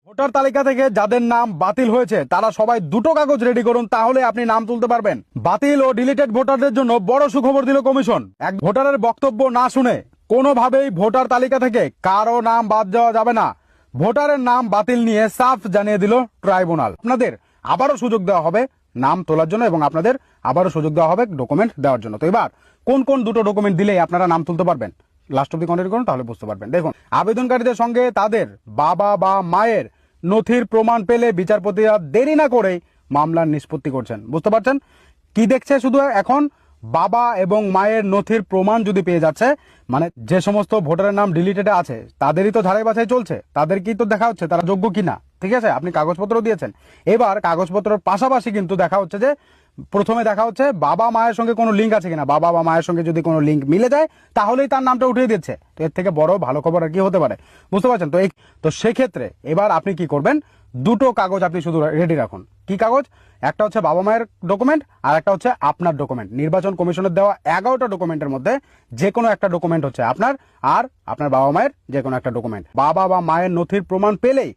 Voter তালিকা থেকে যাদের নাম বাতিল হয়েছে তারা সবাই দুটো কাগজ রেডি করুন, তাহলে আপনি নাম তুলতে পারবেন। বাতিল ও ডিলিটেড ভোটারদের জন্য বড় সুখবর দিল কমিশন। এক ভোটারের বক্তব্য না শুনে কোনোভাবেই ভোটার তালিকা থেকে কারো নাম বাদ দেওয়া যাবে না। ভোটারের নাম বাতিল নিয়ে সাফ জানিয়ে দিল ট্রাইব্যুনাল। আপনাদের আবারও সুযোগ দেওয়া হবে নাম তোলার জন্য এবং আপনাদের আবারও সুযোগ দেওয়া হবে ডকুমেন্ট দেওয়ার জন্য। তো এবার কোন কোন দুটো ডকুমেন্ট দিলেই আপনারা নাম তুলতে পারবেন, লাস্ট অব্দি কন্টিনিউ করুন, তাহলে বুঝতে পারবেন। দেখুন, আবেদনকারীদের সঙ্গে তাদের বাবা বা মায়ের নথির প্রমাণ পেলে বিচারপতিরা দেরি না করেই মামলার নিষ্পত্তি করছেন। বুঝতে পারছেন কি দেখছে? শুধু এখন বাবা এবং মায়ের নথির প্রমাণ যদি পেয়ে যাচ্ছে, মানে যে সমস্ত ভোটারের নাম ডিলিটেডে আছে তাদেরই তো ঝাড়াই বাছাই চলছে, তাদেরকেই তো দেখা হচ্ছে তারা যোগ্য কিনা। ঠিক আছে, আপনি কাগজপত্র দিয়েছেন, এবার কাগজপত্রের পাশাপাশি কিন্তু দেখা হচ্ছে যে প্রথমে দেখা হচ্ছে বাবা মায়ের সঙ্গে কোনো লিঙ্ক আছে কিনা। বাবা বা মায়ের সঙ্গে যদি কোনো লিঙ্ক মিলে যায় তাহলেই তার নামটা উঠিয়ে দিচ্ছে। তো এর থেকে বড় ভালো খবর আর কি হতে পারে? বুঝতে পারছেন তো সেক্ষেত্রে এবার আপনি কি করবেন, দুটো কাগজ আপনি শুধু রেডি রাখুন। কি কাগজ? একটা হচ্ছে বাবা মায়ের ডকুমেন্ট আর একটা হচ্ছে আপনার ডকুমেন্ট। নির্বাচন কমিশনের দেওয়া 11টা ডকুমেন্টের মধ্যে যে কোনো একটা ডকুমেন্ট হচ্ছে আপনার, আর আপনার বাবা মায়ের যে কোনো একটা ডকুমেন্ট। বাবা বা মায়ের নথির প্রমাণ পেলেই